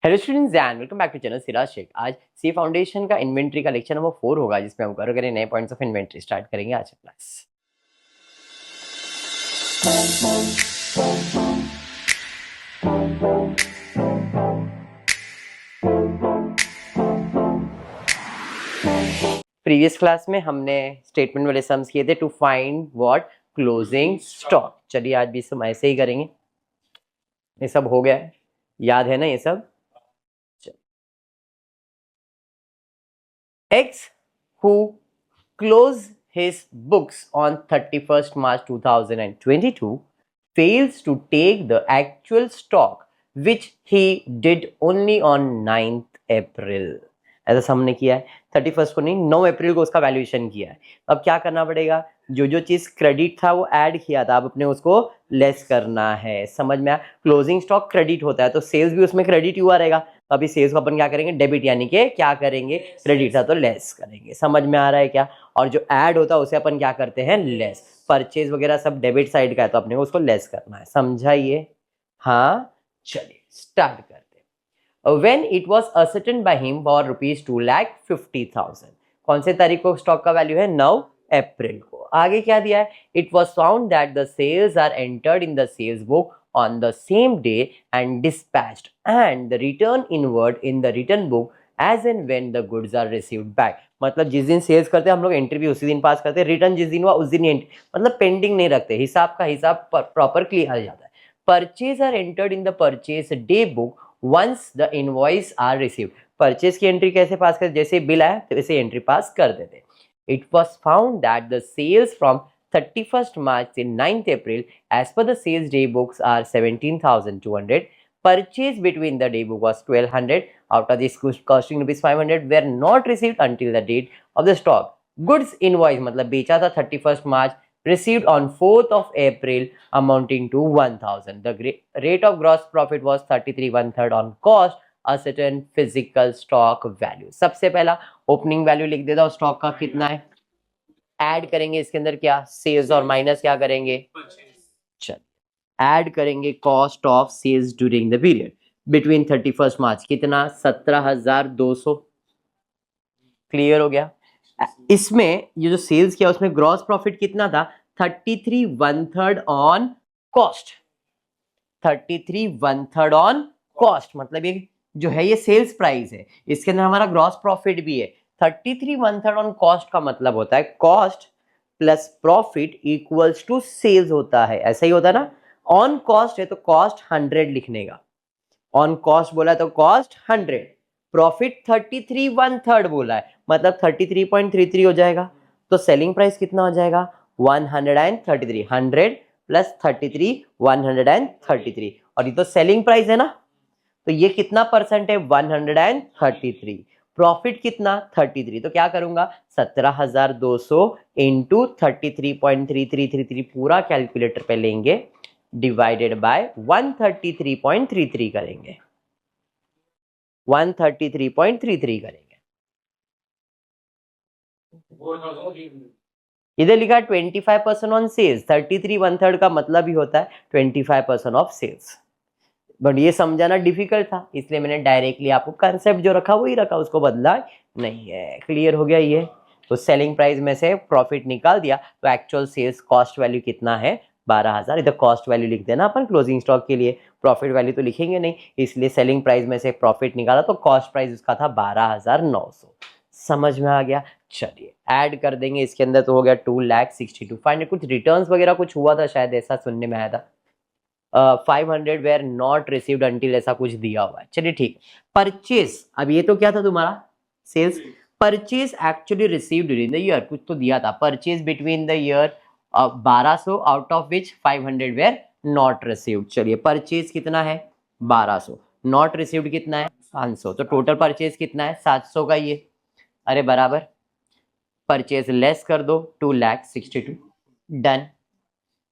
Hello students and welcome back to channel Siraj Shaikh. आज C foundation का inventory का lecture number 4 होगा, जिसमें हम कवर करें नए पॉइंट्स ऑफ इन्वेंट्री। स्टार्ट करेंगे आज क्लास। प्रीवियस क्लास में हमने स्टेटमेंट वाले सम्स किए थे to find what closing stock. चलिए आज भी हम ऐसे ही करेंगे। ये सब हो गया है, याद है ना ये सब। X who closed his books on 31st March 2022 fails to take the actual stock which he did only on 9th April। ऐसा हमने किया है 31st को नहीं, 9 अप्रैल को उसका वैल्यूएशन किया है। अब क्या करना पड़ेगा, जो जो चीज क्रेडिट था वो ऐड किया था, अब अपने उसको लेस करना है। समझ में आया? क्लोजिंग स्टॉक क्रेडिट होता है तो सेल्स भी उसमें क्रेडिट हुआ रहेगा। तो अभी सेल्स को अपन क्या करेंगे, डेबिट, यानी कि क्या करेंगे, क्रेडिट था तो लेस करेंगे। समझ में आ रहा है क्या? और जो ऐड होता है उसे अपन क्या करते हैं, लेस। परचेज वगैरह सब डेबिट साइड का है तो अपने को उसको लेस करना है। समझाइए? हाँ, चलिए स्टार्ट करते हैं। When it was ascertained by him for rupees 2,50,000। कौन से तारीख को स्टॉक का वैल्यू है, 9 अप्रैल को। आगे क्या दिया है, it was found that the sales are entered in the sales book on the same day and dispatched and the return inward in the return book as and when the goods are received back। मतलब जिस दिन sales करते हैं हम लोग entry भी उसी दिन पास करते हैं, रिटर्न जिस दिन हुआ उस दिन एंट्री, मतलब पेंडिंग नहीं रखते, हिसाब का हिसाब प्रॉपर क्लियर आ जाता है। Purchase are entered in the purchase day book once the invoice are received. Purchase की एंट्री कैसे पास करते, जैसे बिल आया तो वैसे एंट्री पास कर देते। It was found that the sales from 31st March till 9th April as per the sales day books are 17,200. Purchase between the day book was 1,200. Out of this costing rupees 500 were not received until the date of the stock. Goods invoice मतलब बेचा था 31st March, received on 4th of April amounting to 1,000. The rate of gross profit was 33 1/3 on cost a certain physical stock value। सबसे पहला opening value लिख देता हूँ, stock का कितना है, ऐड करेंगे इसके अंदर क्या, सेल्स, और माइनस क्या करेंगे, चल ऐड करेंगे cost of sales during the period between 31st March, कितना, 17,200। क्लियर हो गया? इसमें ये जो सेल्स किया उसमें ग्रॉस प्रॉफिट कितना था, 33 1/3 ऑन कॉस्ट। 33 1/3 ऑन कॉस्ट मतलब ये जो है ये सेल्स प्राइस है, इसके अंदर हमारा ग्रॉस प्रॉफिट भी है। 33 1/3 ऑन कॉस्ट का मतलब होता है cost plus profit equals to sales होता है, ऐसा ही होता है ना। ऑन कॉस्ट है तो कॉस्ट 100 लिखने का, ऑन कॉस्ट बोला है तो कॉस्ट 100, प्रॉफिट 33 1/3 बोला है मतलब 33.33 हो जाएगा। तो सेलिंग प्राइस कितना हो जाएगा, 133, 100 प्लस 33 133, और ये तो सेलिंग प्राइस है ना, तो ये कितना परसेंट है, 133। प्रॉफिट कितना, 33, तो क्या करूंगा, 17,200 इंटू 33.3333 पूरा कैलकुलेटर पे लेंगे, डिवाइडेड बाय 133.33 करेंगे, 133.33 करेंगे। इधर लिखा 25% ऑन सेल्स, 33 1/3 का मतलब ही होता है 25% ऑफ सेल्स। बट ये समझाना डिफिकल्ट था, इसलिए मैंने डायरेक्टली आपको कंसेप्ट जो रखा वही रखा, उसको बदला नहीं है। क्लियर हो गया ये? तो सेलिंग प्राइस में से प्रॉफिट निकाल दिया तो एक्चुअल सेल्स कॉस्ट वैल्यू कितना है, 12,000। इधर कॉस्ट वैल्यू लिख देना अपन क्लोजिंग स्टॉक के लिए, प्रॉफिट वैल्यू तो लिखेंगे नहीं, इसलिए सेलिंग प्राइस में से प्रॉफिट निकाला तो कॉस्ट प्राइस उसका था 12,900। समझ में आ गया? चलिए ऐड कर देंगे इसके अंदर, तो हो गया 2,62,500। कुछ रिटर्न्स वगैरह कुछ हुआ था शायद, ऐसा सुनने में आया था। 500 वेर नॉट रिसीव्ड अंटिल, ऐसा कुछ दिया हुआ है। चलिए ठीक। परचेज, अब ये तो क्या था तुम्हारा, sales. Purchase actually received during the year, कुछ तो दिया था, purchase between the year 1200, out of which 500 were not received. चलिए परचेज कितना है, 1200, नॉट रिसीव्ड कितना है, 500, तो टोटल परचेज कितना है, 700 का ये। अरे बराबर, परचेज लेस कर दो, 2,62,000, डन।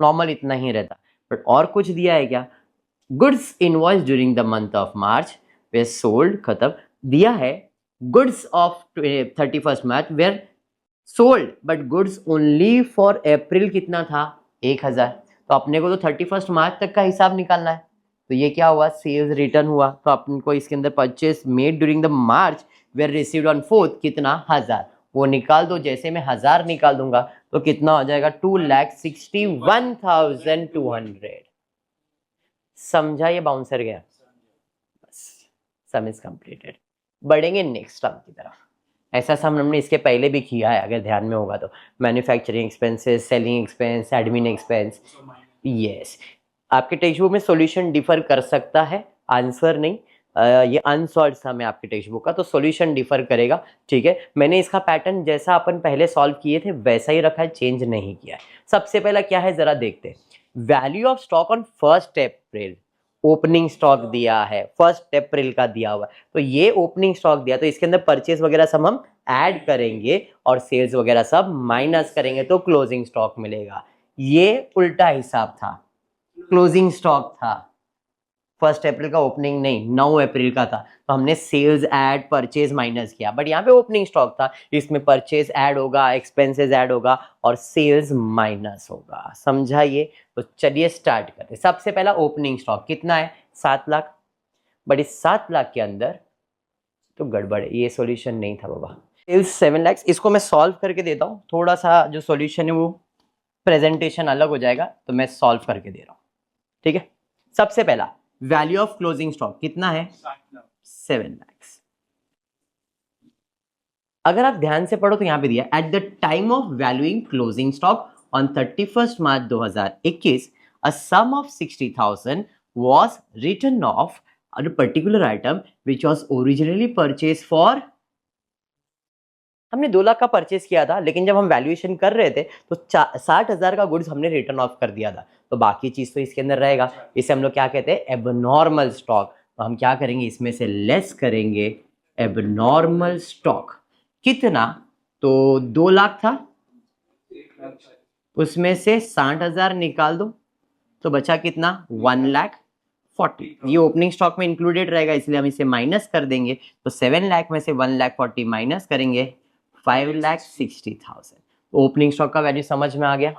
नॉर्मल इतना ही रहता, बट और कुछ दिया है क्या, goods invoice during the month of March were sold, खत्म। दिया है goods of 31st March were sold but goods only for April कितना था, 1,000। तो अपने को तो 31st मार्च तक का हिसाब निकालना है, तो ये क्या हुआ, सेल्स रिटर्न हुआ। तो अपन को इसके अंदर purchase made during the March were received on 4th कितना, 1000, वो निकाल दो। जैसे मैं 1000 निकाल दूंगा तो कितना हो जाएगा, 2,61,200। समझा, ये बाउंसर गया। बस, सम इज कंप्लीटेड। बढ़ेंगे नेक्स्ट टर्म की तरफ। ऐसा सम हमने इसके पहले भी किया है, अगर ध्यान में होगा तो। Manufacturing expenses, selling expense, admin expense. Yes, आपके टेक्स्ट बुक में सॉल्यूशन डिफर कर सकता है, आंसर नहीं। ये अनसॉल्व सम है आपके टेक्स्ट बुक का, तो सॉल्यूशन डिफर करेगा। ठीक है, मैंने इसका पैटर्न जैसा अपन पहले सॉल्व किए थे वैसा ही रखा है, चेंज नहीं किया है। सबसे पहला क्या है जरा देखते हैं। Value of stock on 1 April, opening stock दिया है 1 अप्रैल का दिया हुआ है, तो ये ओपनिंग स्टॉक दिया, तो इसके अंदर परचेज वगैरह सब हम ऐड करेंगे और सेल्स वगैरह सब माइनस करेंगे तो क्लोजिंग स्टॉक मिलेगा। ये उल्टा हिसाब था, क्लोजिंग स्टॉक था, 1 अप्रैल का ओपनिंग नहीं, 9 अप्रैल का था। तो हमने सेल्स ऐड परचेज माइनस किया, बट यहाँ पे ओपनिंग स्टॉक था, इसमें परचेज ऐड होगा, एक्सपेंसेस ऐड होगा और सेल्स माइनस होगा। समझा ये? तो चलिए स्टार्ट करते। सबसे पहला ओपनिंग स्टॉक कितना है, 7 लाख। बट इस 7 लाख के अंदर तो गड़बड़ है, ये सॉल्यूशन नहीं था बाबा। सेल्स 7 लाख, इसको मैं सॉल्व करके देता हूँ। थोड़ा सा जो सॉल्यूशन है वो प्रेजेंटेशन अलग हो जाएगा, तो मैं सॉल्व करके दे रहा हूँ। ठीक है, सबसे पहला वैल्यू ऑफ क्लोजिंग स्टॉक कितना है, 7 लाख। अगर आप ध्यान से पढ़ो तो यहां पे दिया at the time of valuing closing stock on 31 March 2021 a sum of 60,000 was written off on a particular item which was originally purchased for, हमने 2 लाख का परचेस किया था, लेकिन जब हम वैल्यूएशन कर रहे थे तो 60,000 का गुड्स हमने रिटर्न ऑफ कर दिया था, तो बाकी चीज तो इसके अंदर रहेगा। इसे हम लोग क्या कहते हैं, एबनॉर्मल स्टॉक। तो हम क्या करेंगे, इसमें से लेस करेंगे एबनॉर्मल स्टॉक। कितना, तो 2 लाख था, उसमें से 60,000 निकाल दो तो बचा कितना, 1,40,000। ये ओपनिंग स्टॉक में इंक्लूडेड रहेगा, इसलिए हम इसे माइनस कर देंगे। तो 7 लाख में से 1,40,000 माइनस करेंगे, 5,60,000। ओपनिंग स्टॉक का वैल्यू समझ में आ गया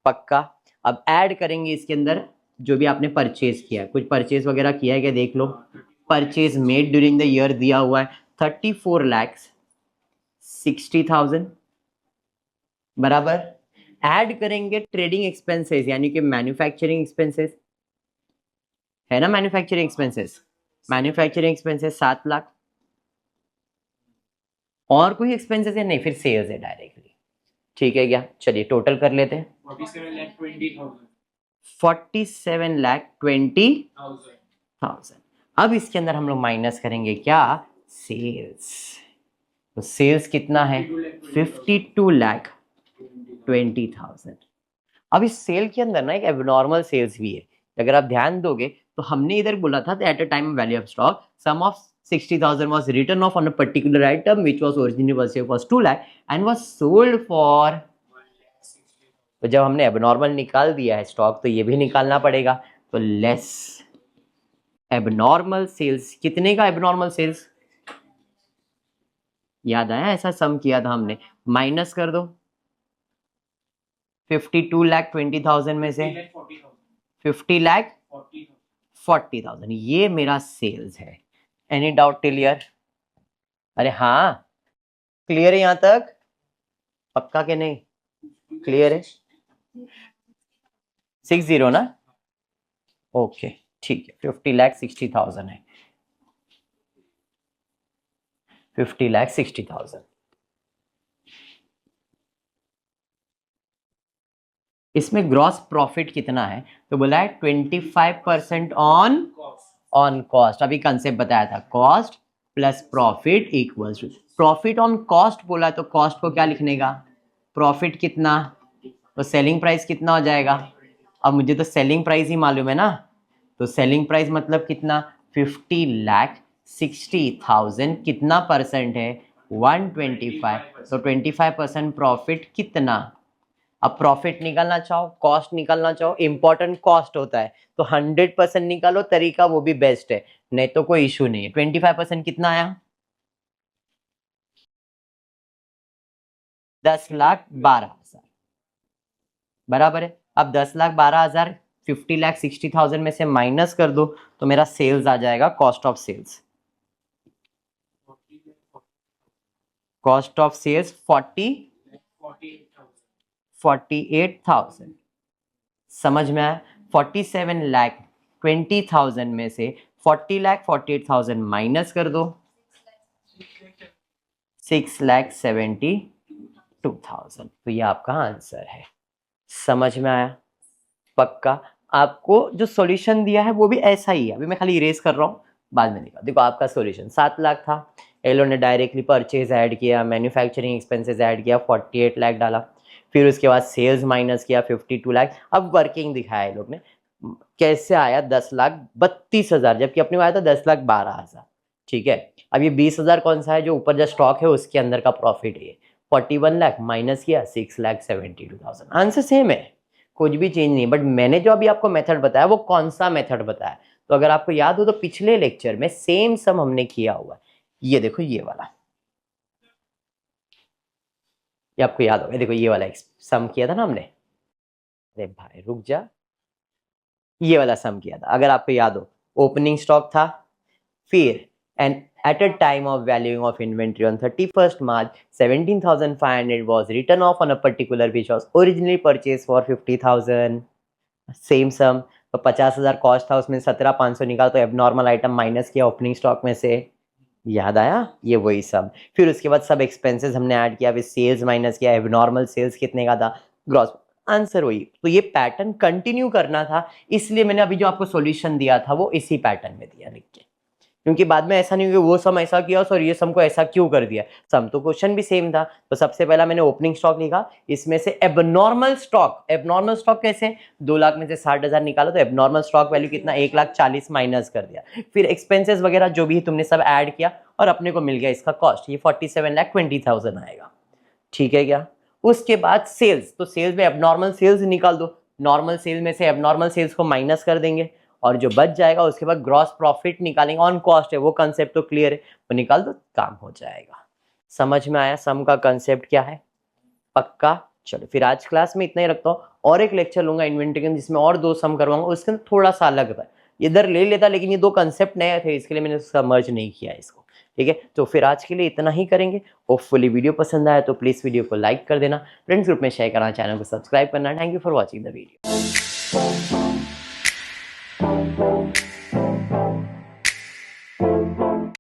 पक्का। अब ऐड करेंगे इसके अंदर जो भी आपने परचेज किया है, कुछ परचेज वगैरह किया है क्या देख लो। Purchase made during the year दिया हुआ है 34,60,000 बराबर। ऐड करेंगे ट्रेडिंग एक्सपेंसेस यानी कि मैन्युफैक्चरिंग एक्सपेंसेस है ना, मैन्युफैक्चरिंग एक्सपेंसेस 7 लाख। और कोई एक्सपेंसेस है नहीं, फिर सेल्स है डायरेक्टली। ठीक है क्या, चलिए टोटल कर लेते हैं। 47,20,000। अब इसके अंदर हम लोग माइनस करेंगे क्या, सेल्स। तो सेल्स कितना है, 52,20,000। अब इस सेल के अंदर ना एक एबनॉर्मल सेल्स भी है। अगर आप ध्यान दोगे तो हमने इधर बोला था at a time value of stock sum of 60,000 was written off on a particular item which was originally purchased was 2 lakh and was sold for, तो जब हमने एबनॉर्मल निकाल दिया है स्टॉक तो ये भी निकालना पड़ेगा, तो लेस एबनॉर्मल सेल्स। कितने का एबनॉर्मल सेल्स, याद आया, ऐसा सम किया था हमने, माइनस कर दो 52,20,000 में से 50,40,000, ये मेरा सेल्स है। Any doubt clear? अरे हाँ, क्लियर है यहां तक, पक्का के नहीं, क्लियर है? 60 ना, ओके ठीक है, 50,60,000 है, 50,60,000। इसमें ग्रॉस प्रॉफिट कितना है, तो बोला है 25% ऑन कॉस्ट। अभी कंसेप्ट बताया था, cost plus profit equals to profit on cost. बोला तो कॉस्ट को क्या लिखने का, प्रॉफिट कितना, तो सेलिंग प्राइस कितना हो जाएगा। अब मुझे तो सेलिंग प्राइस ही मालूम है ना, तो सेलिंग प्राइस मतलब कितना, 50,60,000, कितना परसेंट है, 125, तो 25% प्रॉफिट कितना। अब प्रॉफिट निकालना चाहो, कॉस्ट निकालना चाहो, इंपॉर्टेंट कॉस्ट होता है, तो 100% निकालो, तरीका वो भी बेस्ट है, नहीं तो कोई इशू नहीं है। 25% कितना आया, 10,12,000 बराबर है। अब 10,12,000 50,60,000 में से माइनस कर दो तो मेरा सेल्स आ जाएगा cost of sales. Cost of sales 48,000। समझ में आया? 47,20,000 में से 40,48,000 माइनस कर दो, 6,72,000। तो ये आपका आंसर है। समझ में आया? पक्का? आपको जो सॉल्यूशन दिया है वो भी ऐसा ही है, अभी मैं खाली इरेज कर रहा हूँ, बाद में निकाल। देखो आपका सॉल्यूशन 7 लाख था, एलो ने डायरेक्टली परचेज ऐड किया, मैन्युफैक्चरिंग एक्सपेंसेस ऐड किया, 48 लाख डाला, फिर उसके बाद सेल्स माइनस किया 52 लाख। अब वर्किंग दिखाया लोग ने, कैसे आया 10,32,000, जबकि अपने को आया था 10,12,000। ठीक है, अब ये 20,000 कौन सा है? जो ऊपर जो स्टॉक है उसके अंदर का प्रॉफिट है। 41 लाख माइनस किया 6,72,000। आंसर सेम है, कुछ भी चेंज नहीं। बट मैंने जो अभी आपको मेथड बताया वो कौन सा मेथड बताया? तो अगर आपको याद हो तो पिछले लेक्चर में सेम सम हमने किया हुआ है। ये देखो ये वाला, ये आपको याद होगा। देखो ये वाला सम किया था ना हमने। अरे भाई रुक जा, ये वाला सम किया था अगर आपको याद हो। ओपनिंग स्टॉक था, फिर and at a time of valuing of inventory on 31st March 17,500 was written off on a particular which was originally purchased for 50,000। Same सम। तो 50,000 कॉस्ट था, उसमें 17,500 निकाल तो एबनॉर्मल आइटम माइनस किया ओपनिंग स्टॉक में से। याद आया? ये वही सब। फिर उसके बाद सब एक्सपेंसेस हमने ऐड किया, फिर सेल्स माइनस किया, एबनॉर्मल सेल्स कितने का था, ग्रॉस। आंसर वही। तो ये पैटर्न कंटिन्यू करना था, इसलिए मैंने अभी जो आपको सॉल्यूशन दिया था वो इसी पैटर्न में दिया लिख के, क्योंकि बाद में ऐसा नहीं कि वो सम ऐसा किया और ये सम को ऐसा क्यों कर दिया। सम तो क्वेश्चन भी सेम था। तो सबसे पहला मैंने ओपनिंग स्टॉक लिखा, इसमें से एबनॉर्मल स्टॉक, एबनॉर्मल स्टॉक कैसे? 2 लाख में से 60,000 निकाला तो एबनॉर्मल स्टॉक वैल्यू कितना? 1,40,000 माइनस कर दिया। फिर एक्सपेंसेस वगैरह जो भी तुमने सब ऐड किया और अपने को मिल गया इसका कॉस्ट, ये 47,20,000 आएगा। ठीक है क्या? उसके बाद सेल्स, तो सेल्स में एबनॉर्मल सेल्स निकाल दो, नॉर्मल सेल्स में से एबनॉर्मल सेल्स को माइनस कर देंगे और जो बच जाएगा उसके बाद ग्रॉस प्रॉफिट निकालेंगे। ऑन कॉस्ट है वो कंसेप्ट तो क्लियर है, वो निकाल दो, काम हो जाएगा। समझ में आया सम का कंसेप्ट क्या है? पक्का? चलो फिर आज क्लास में इतना ही रखता हूँ, और एक लेक्चर लूंगा इन्वेंटरी का जिसमें और 2 सम करवाऊंगा, उसके अंदर थोड़ा सा अलग था, इधर ले लेता लेकिन ये 2 कंसेप्ट नए थे इसके लिए मैंने उसका मर्ज नहीं किया इसको। ठीक है, तो फिर आज के लिए इतना ही करेंगे। होपफुली वीडियो पसंद आया तो प्लीज वीडियो को लाइक कर देना, फ्रेंड्स ग्रुप में शेयर करना, चैनल को सब्सक्राइब करना। Thank you for watching the video.